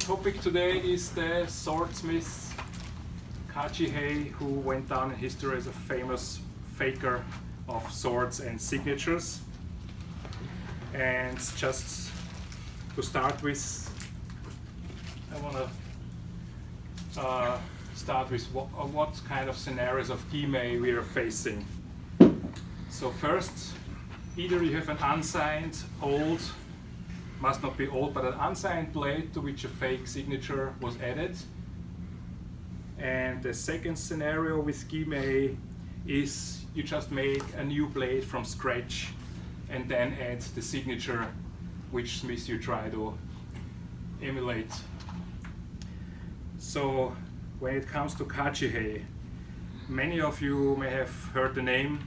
topic today is the swordsmith Kajihei, who went down in history as a famous faker of swords and signatures. And just to start with, I want to start with what kind of scenarios of Kajihei we are facing. So first, either you have an unsigned, old, must not be old, but an unsigned blade to which a fake signature was added. And the second scenario with Kajihei is you just make a new blade from scratch and then add the signature which smith you try to emulate. So when it comes to Kajihei, many of you may have heard the name.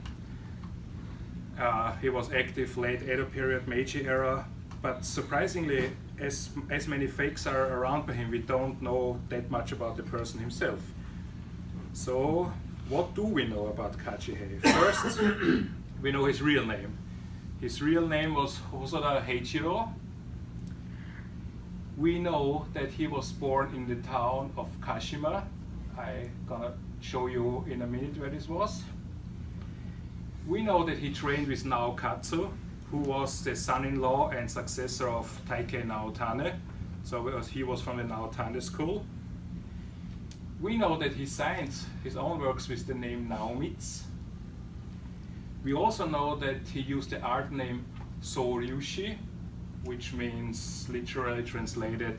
He was active late Edo period, Meiji era, but surprisingly, as many fakes are around by him, we don't know that much about the person himself. So what do we know about Kajihei? First, we know his real name. His real name was Hosoda Heichiro. We know that he was born in the town of Kashima. I'm gonna show you in a minute where this was. We know that he trained with Naokatsu, who was the son-in-law and successor of Taikei Naotane. So he was from the Naotane school. We know that he signed his own works with the name Naomitsu. We also know that he used the art name Soryushi, which means literally translated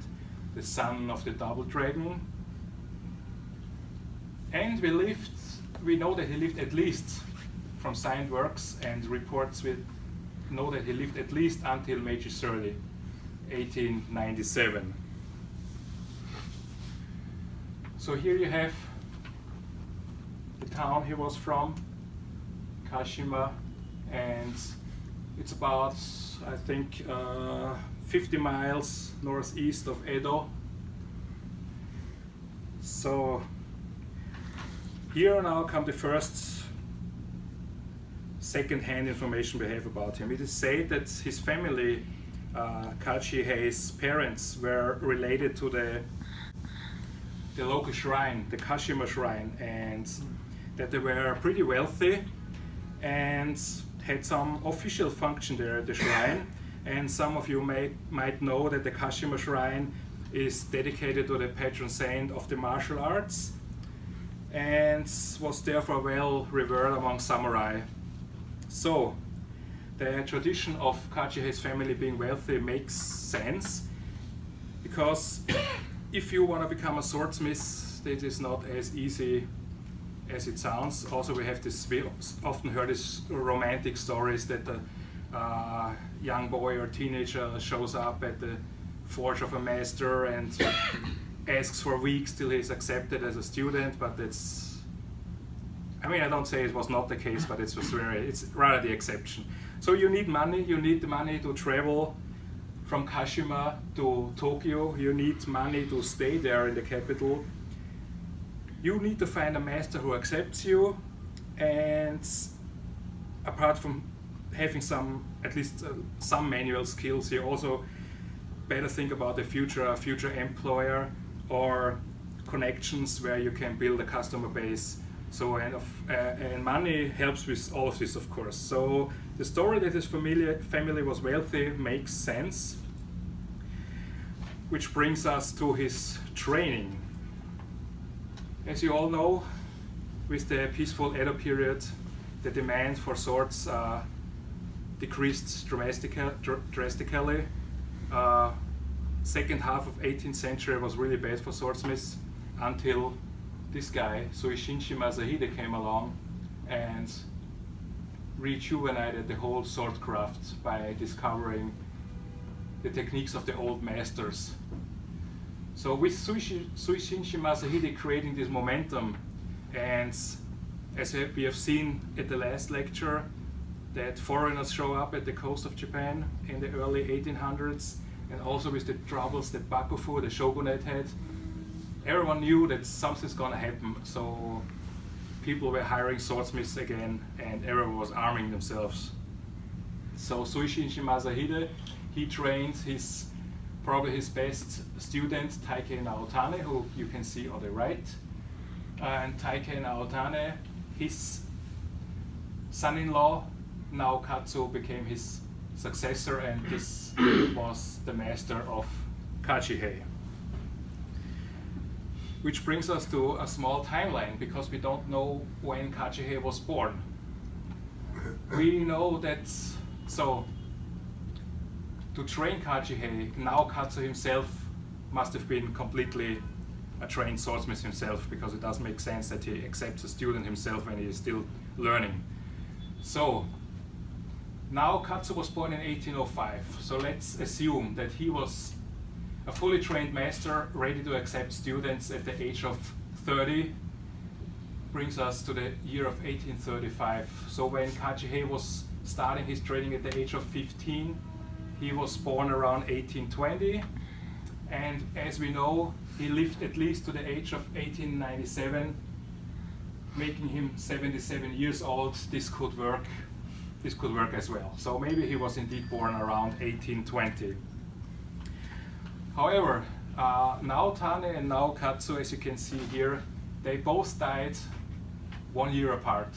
the son of the double dragon. And we know that he lived at least, from signed works and reports, we know that he lived at least until Meiji 30, 1897. So here you have the town he was from, Kashima, and it's about, I think, 50 miles northeast of Edo. So here now come the first second-hand information we have about him. It is said that his family, Kajihei's parents, were related to the local shrine, the Yushima Shrine, and that they were pretty wealthy and had some official function there at the shrine. And some of you might know that the Yushima Shrine is dedicated to the patron saint of the martial arts and was therefore well revered among samurai. So the tradition of Kajihei's family being wealthy makes sense, because if you want to become a swordsmith, it is not as easy as it sounds. Also, we often heard these romantic stories that a young boy or teenager shows up at the forge of a master and asks for weeks till he's accepted as a student, but I don't say it was not the case, but it's rather the exception. So you need money, you need the money to travel from Kashima to Tokyo, you need money to stay there in the capital. You need to find a master who accepts you, and apart from having at least some manual skills, you also better think about a future employer or connections where you can build a customer base. So and money helps with all of this, of course. So the story that his family was wealthy makes sense, which brings us to his training. As you all know, with the peaceful Edo period, the demand for swords decreased drastically. Second half of 18th century was really bad for swordsmiths until this guy, Suishinshi Masahide, came along and rejuvenated the whole sword craft by discovering the techniques of the old masters. So with Suishinshi Masahide creating this momentum, and as we have seen at the last lecture, that foreigners show up at the coast of Japan in the early 1800s, and also with the troubles that Bakufu, the shogunate, had, everyone knew that something's gonna happen. So people were hiring swordsmiths again, and everyone was arming themselves. So Suishinshi Masahide, he trained his probably his best student, Taikei Naotane, who you can see on the right. And Taikei Naotane, his son-in-law, Naokatsu, became his successor, and this was the master of Kajihei. Which brings us to a small timeline, because we don't know when Kajihei was born. We know that, so to train Kajihei, Naokatsu himself must have been completely a trained swordsmith himself, because it doesn't make sense that he accepts a student himself when he is still learning. So Naokatsu was born in 1805, so let's assume that he was a fully trained master, ready to accept students at the age of 30. Brings us to the year of 1835. So when Kajihei was starting his training at the age of 15, he was born around 1820. And as we know, he lived at least to the age of 1897, making him 77 years old. This could work as well. So maybe he was indeed born around 1820. However, Naotane and Naokatsu, as you can see here, they both died 1 year apart.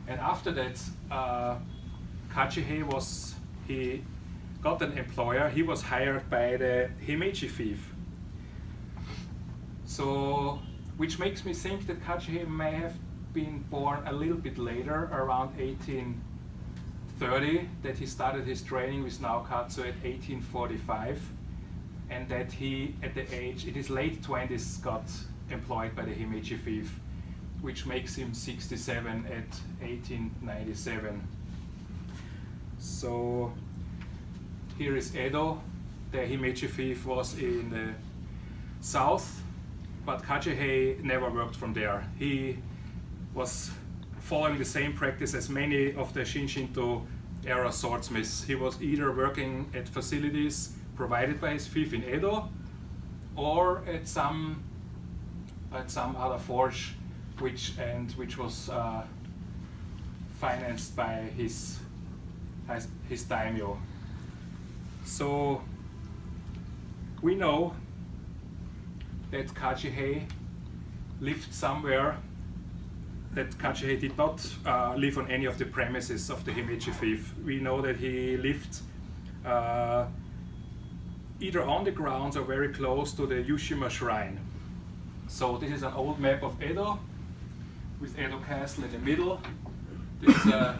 And after that, Kajihei he got an employer. He was hired by the Himeji fief. So, which makes me think that Kajihei may have been born a little bit later, around 1830, that he started his training with Naokatsu at 1845, and that he, at the age, in his late 20s, got employed by the Himeji fief, which makes him 67 at 1897. So here is Edo. The Himeji fief was in the south, but Kajihei never worked from there. He was following the same practice as many of the Shinshinto era swordsmiths. He was either working at facilities provided by his fief in Edo, or at some other forge, which was financed by his daimyo. So we know that Kajihei lived somewhere, that Kajihei did not live on any of the premises of the Himeji fief. We know that he lived either on the grounds or very close to the Yushima Shrine. So this is an old map of Edo, with Edo Castle in the middle. This is a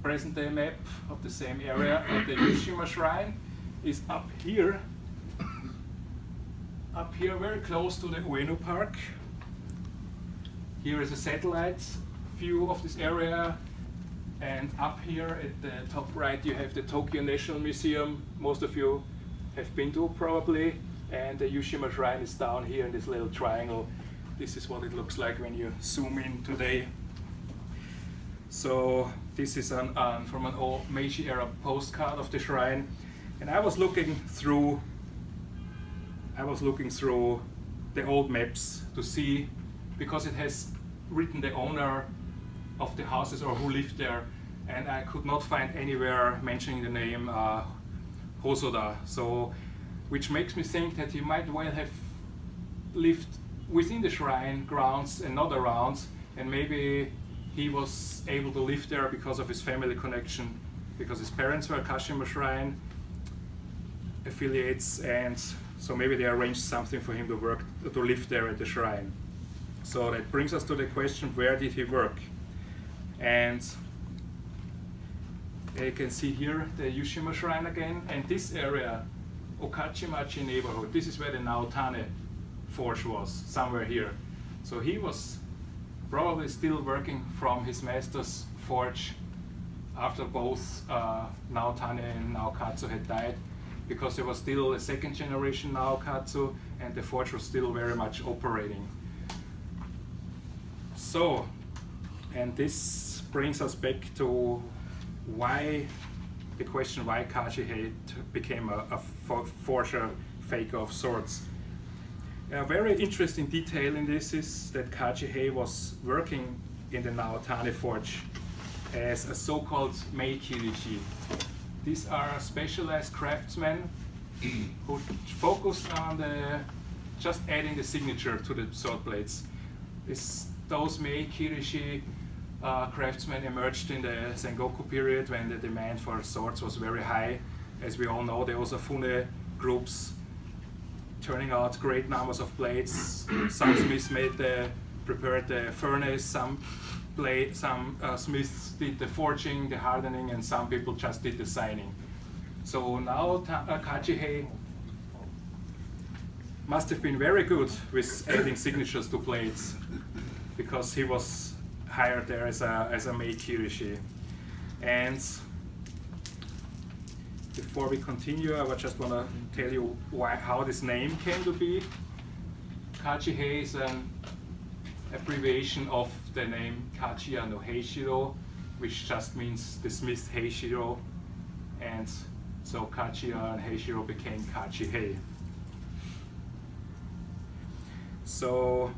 present-day map of the same area, and the Yushima Shrine is up here, very close to the Ueno Park. Here is a satellite view of this area, and up here at the top right you have the Tokyo National Museum. Most of you have been to probably, and the Yushima Shrine is down here in this little triangle. This is what it looks like when you zoom in today. So this is from an old Meiji era postcard of the shrine, and I was looking through the old maps to see, because it has written the owner of the houses or who lived there, and I could not find anywhere mentioning the name Hosoda. So, which makes me think that he might well have lived within the shrine grounds and not around, and maybe he was able to live there because of his family connection, because his parents were Kashima Shrine affiliates, and so maybe they arranged something for him to live there at the shrine. So that brings us to the question, where did he work? And you can see here the Yushima Shrine again, and this area, Okachimachi neighborhood, this is where the Naotane forge was, somewhere here. So he was probably still working from his master's forge after both Naotane and Naokatsu had died, because there was still a second generation Naokatsu and the forge was still very much operating. So, and this brings us back to the question why Kajihei became a forger, faker of swords. A very interesting detail in this is that Kajihei was working in the Naotane forge as a so-called meikirishi. These are specialized craftsmen who focused on just adding the signature to the sword blades. Those Mei Kirishi craftsmen emerged in the Sengoku period when the demand for swords was very high. As we all know, there was Osafune groups turning out great numbers of blades. Some smiths prepared the furnace, some smiths did the forging, the hardening, and some people just did the signing. So now Kajihei must have been very good with adding signatures to blades, because he was hired there as a Mei Kirishi. And before we continue, I just want to tell you how this name came to be. Kajihei is an abbreviation of the name Kajiya no Heishiro, which just means the smith Heishiro, and so Kajiya and Heishiro became Kajihei. So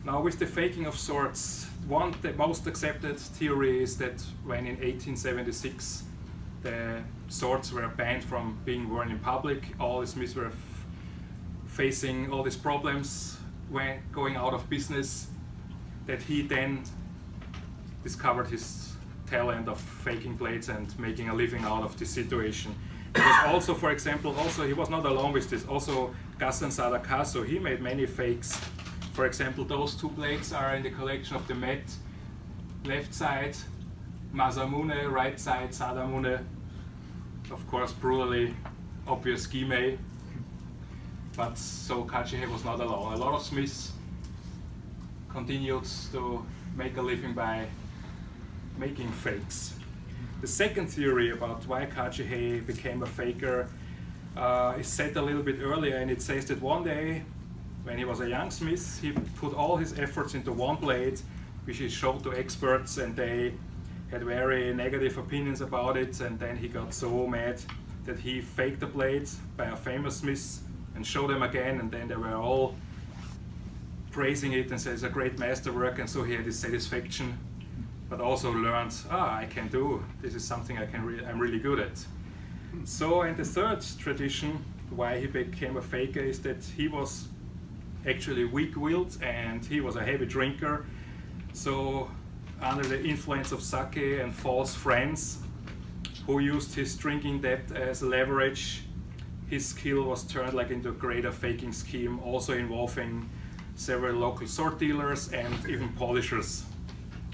now with the faking of swords, the most accepted theory is that when in 1876 the swords were banned from being worn in public, all the smiths were facing all these problems when going out of business, that he then discovered his talent of faking blades and making a living out of this situation. Because also, for example, he was not alone with this. Also, Gassen Sadakaso, he made many fakes. For example, those two blades are in the collection of the Met, left side Masamune, right side Sadamune. Of course, brutally obvious Gimei. But so Kajihei was not alone. A lot of smiths continued to make a living by making fakes. The second theory about why Kajihei became a faker is set a little bit earlier, and it says that one day, when he was a young smith, he put all his efforts into one blade, which he showed to experts, and they had very negative opinions about it, and then he got so mad that he faked the blade by a famous smith and showed them again, and then they were all praising it and said it's a great masterwork, and so he had his satisfaction, but also learned, I can do, this is something I'm really good at. So, and the third tradition why he became a faker is that he was actually weak-willed and he was a heavy drinker. So under the influence of sake and false friends who used his drinking debt as leverage, his skill was turned into a greater faking scheme, also involving several local sword dealers and even polishers.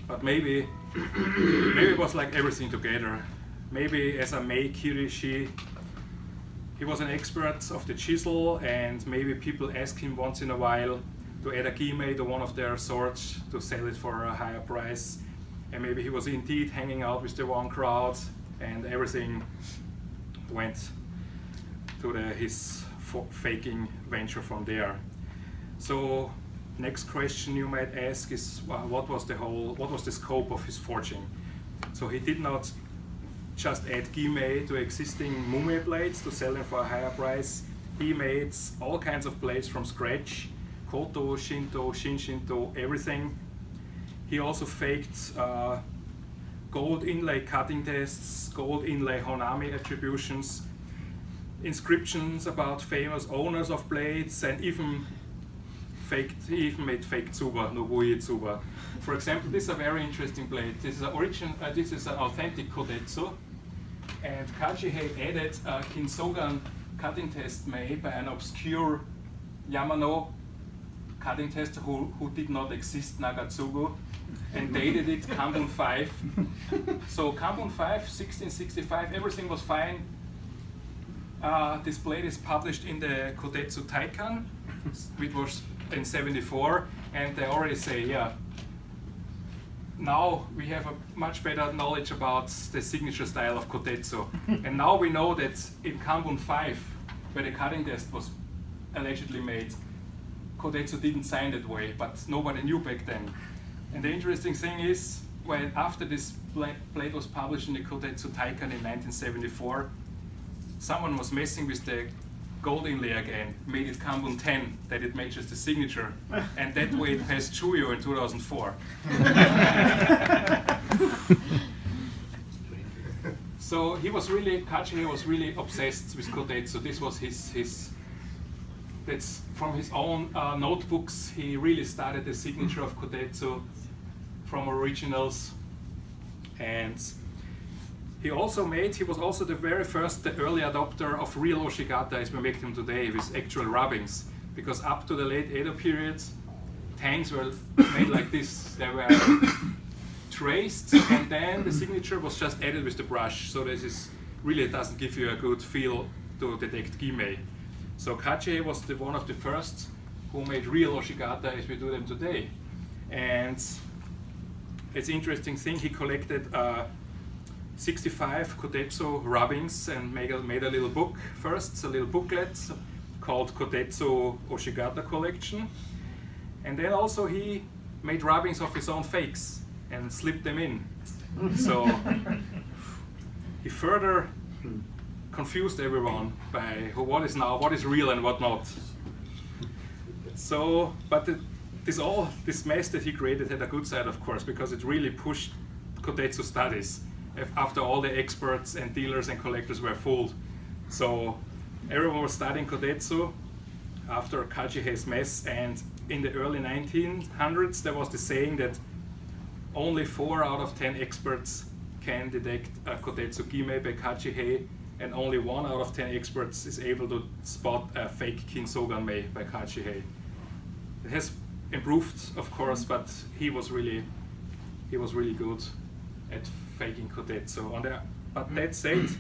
But maybe it was like everything together. Maybe as a Mei Kirishi, he was an expert of the chisel, and maybe people asked him once in a while to add a gimei to one of their swords to sell it for a higher price. And maybe he was indeed hanging out with the wrong crowd, and everything went to his faking venture from there. So next question you might ask is, what was the scope of his forging? So he did not just add gimei to existing mume blades to sell them for a higher price. He made all kinds of blades from scratch, koto, shinto, shinshinto, everything. He also faked gold inlay cutting tests, gold inlay honami attributions, inscriptions about famous owners of blades, and he even made fake tsuba, nobui tsuba. For example, this is a very interesting blade. This is an authentic kodetsu, and Kajihei added a Kinsogan cutting test made by an obscure Yamano cutting tester who did not exist, Nagatsugu, and dated it Kanbun 5. So Kanbun 5, 1665, everything was fine. This blade is published in the Kodetsu Taikan, which was in 74, and they already say, now we have a much better knowledge about the signature style of Kodetsu. And now we know that in Kanbun 5, where the cutting test was allegedly made, Kodetsu didn't sign that way, but nobody knew back then. And the interesting thing is, when after this blade was published in the Kodetsu Taikan in 1974, someone was messing with the gold inlay again, made it Kanbun 10, that it matches the signature, and that way it passed Chuyo in 2004. So Kajihei was really obsessed with Kotetsu. This was that's from his own notebooks. He really started the signature of Kotetsu from originals. And he was also the early adopter of real Oshigata as we make them today, with actual rubbings. Because up to the late Edo period, tanks were made like this. They were traced, and then the signature was just added with the brush. So this is really doesn't give you a good feel to detect Gimei. So Kajihei was one of the first who made real Oshigata as we do them today. And it's an interesting thing, he collected 65 Kotetsu rubbings and made a little book first, a little booklet called Kotetsu Oshigata Collection. And then also he made rubbings of his own fakes and slipped them in. So he further confused everyone by what is real and what not. So, but this mess that he created had a good side, of course, because it really pushed Kotetsu studies after all the experts and dealers and collectors were fooled. So everyone was studying Kotetsu after Kajihei's mess, and in the early 1900s there was the saying that only 4 out of 10 experts can detect a Kotetsu Gimei by Kajihei, and only 1 out of 10 experts is able to spot a fake Kinsogan Mei by Kajihei. It has improved, of course, but he was really good at faking Kotetsu. But that said,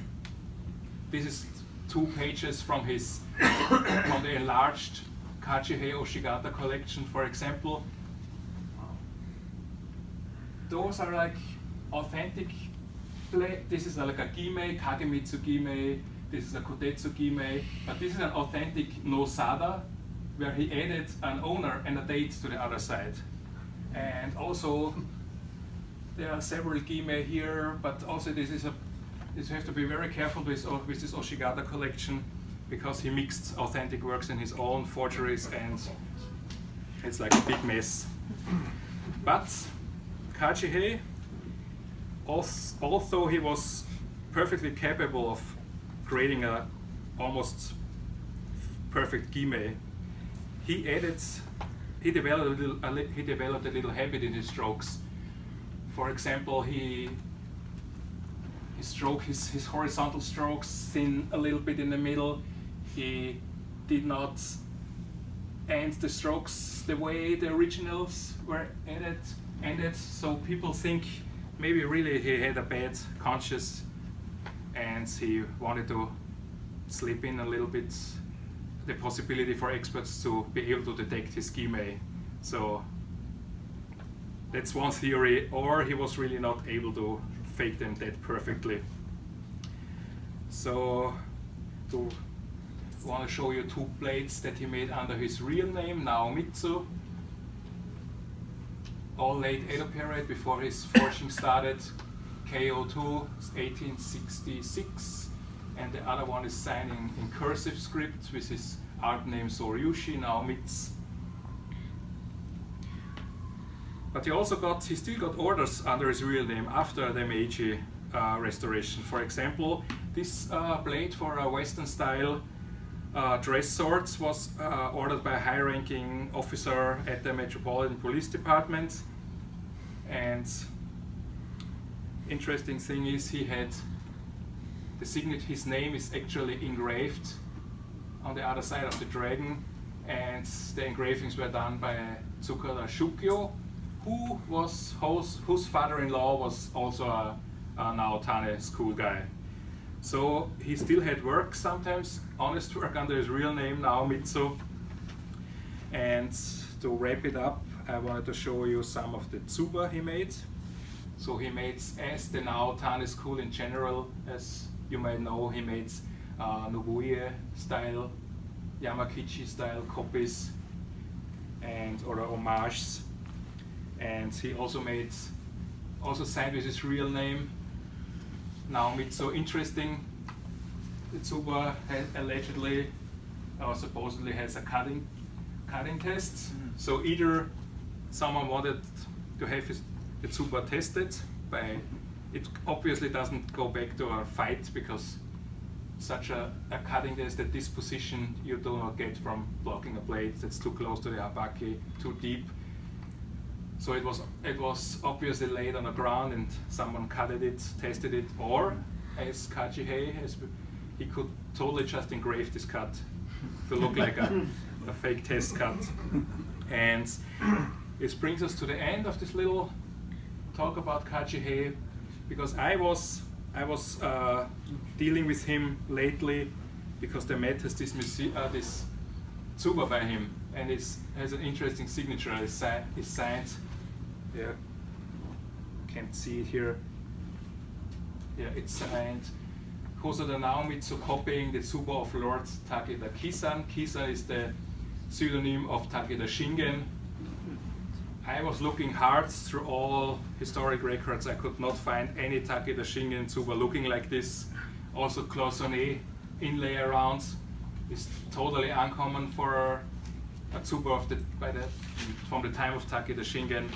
this is 2 pages from the enlarged Kajihei Oshigata collection, for example. Those are like authentic. This is like a Gimei, Kagemitsu Gimei. This is a Kotetsu Gimei, but this is an authentic Nosada, where he added an owner and a date to the other side. And also, there are several Gimei here, but also you have to be very careful with this Oshigata collection, because he mixed authentic works in his own forgeries, and it's like a big mess. But Kajihei, although he was perfectly capable of creating a almost perfect Gimei, he developed a little habit in his strokes. For example, his horizontal strokes thin a little bit in the middle. He did not end the strokes the way the originals were ended. So people think maybe really he had a bad conscience and he wanted to slip in a little bit the possibility for experts to be able to detect his Gimei. So that's one theory, or he was really not able to fake them that perfectly. So I want to show you 2 plates that he made under his real name, Naomitsu. All late Edo period, before his forging started. KO2, 1866. And the other one is signed in cursive script with his art name Soryushi Naomitsu. But he still got orders under his real name after the Meiji restoration. For example, this blade for a Western style dress swords was ordered by a high-ranking officer at the Metropolitan Police Department. And interesting thing is he had his name is actually engraved on the other side of the dragon, and the engravings were done by Tsukada Shukyo, whose father-in-law was also a Naotane school guy. So he still had work sometimes, honest work under his real name, Naomitsu. And to wrap it up, I wanted to show you some of the tsuba he made. So he made, as the Naotane school in general, as you might know, he made Nobuie style, Yamakichi style copies, or homages. And he also signed with his real name, Naomitsu. Interesting, the tsuba allegedly or supposedly has a cutting test. So either someone wanted to have the tsuba tested by it obviously doesn't go back to a fight, because such a cutting desk at this position you do not get from blocking a blade that's too close to the abaki, too deep. So it was obviously laid on the ground and someone cutted it, tested it, or as Kajihei, he could totally just engrave this cut to look like a fake test cut. And this brings us to the end of this little talk about Kajihei, because I was dealing with him lately because the Met has this tsuba by him, and it has an interesting signature. It's signed. Yeah, can't see it here. Yeah, it's signed Hosoda Naomitsu, copying the tsuba of Lord Takeda Kisan. Kisan is the pseudonym of Takeda Shingen. I was looking hard through all historic records. I could not find any Takeda Shingen tsuba looking like this. Also, cloisonné inlay around is totally uncommon for a tsuba from the time of Takeda Shingen.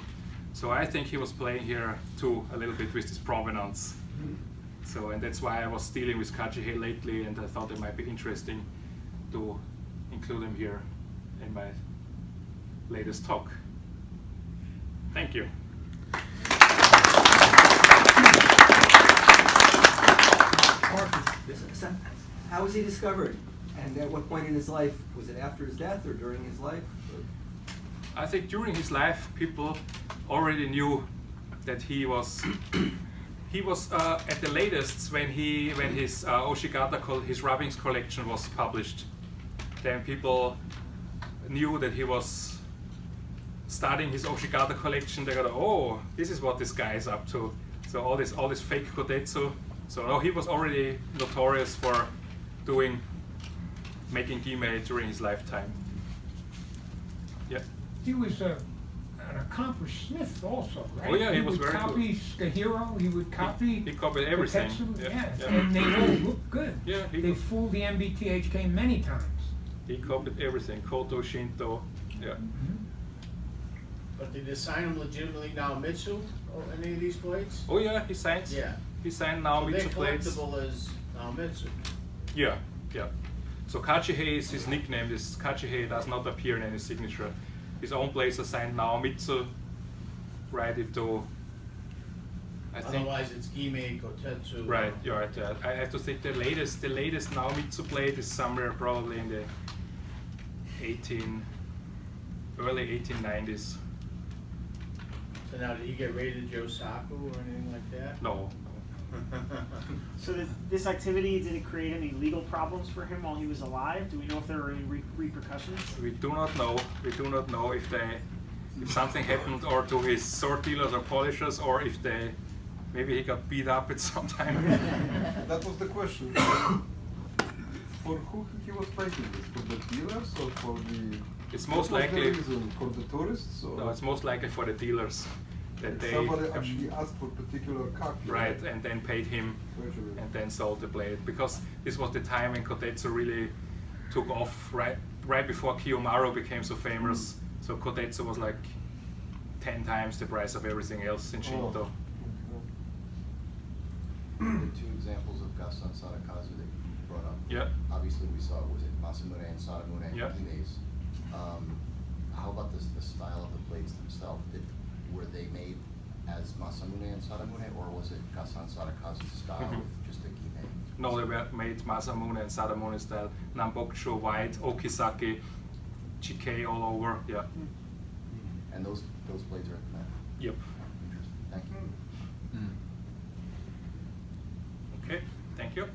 So I think he was playing here too a little bit with this provenance. So, and that's why I was dealing with Kajihei lately, and I thought it might be interesting to include him here in my latest talk. Thank you. Markus, how was he discovered? And at what point in his life? Was it after his death or during his life? I think during his life, people already knew that he was at the latest when his Oshigata, his rubbings collection was published. Then people knew that he was starting his Oshigata collection. They got, oh, this is what this guy is up to. So all this fake kotetsu. So no, he was already notorious for making gime during his lifetime. Yeah. He was an accomplished smith also, right? Oh yeah, he was very good. He would copy the hero, he would copy he copied everything. Yeah. And they all looked good. Yeah, they fooled the MBTHK many times. He copied everything, Koto, Shinto, yeah. But did they sign him legitimately Naomitsu, or any of these blades? Oh yeah, he signed. Yeah. He signed So they're Naomitsu blades. collectible as Naomitsu. Yeah, yeah. So Kajihei is his nickname. This Kajihei does not appear in any signature. His own blades are signed Naomitsu, right into, I think. Otherwise it's Gime, Kotetsu. Right, you're right. Yeah. I have to think the latest Naomitsu blade is somewhere probably in the early 1890s. So now, did he get rated Josaku or anything like that? No. So this activity, did it create any legal problems for him while he was alive? Do we know if there were any repercussions? We do not know. We do not know if something happened or to his sword dealers or polishers, or if maybe he got beat up at some time. That was the question. For who he was painting this? For the dealers or for the? It's most what likely was the reason? For the tourists. Or? No, it's most likely for the dealers. That they somebody actually asked for particular copy. Right, and then paid him, and then sold the blade, because this was the time when kotetsu really took off. Right before Kiyomaru became so famous. So kotetsu was like 10 times the price of everything else in Shinto. The two examples of Gasan Sadakazu that you brought up. Yeah. Obviously, we saw, was it Masamune and Sadamune Yeah. Gimes. How about the style of the blades themselves? Were they made as Masamune and Sadamune, or was it Gasan Sadakazu style with just a gime? No, they were made Masamune and Sadamune style. Nambokusho, white, Okisake, Chikei all over. Yeah. And those blades are at the Met? Yep. Interesting. Thank you. Okay, thank you.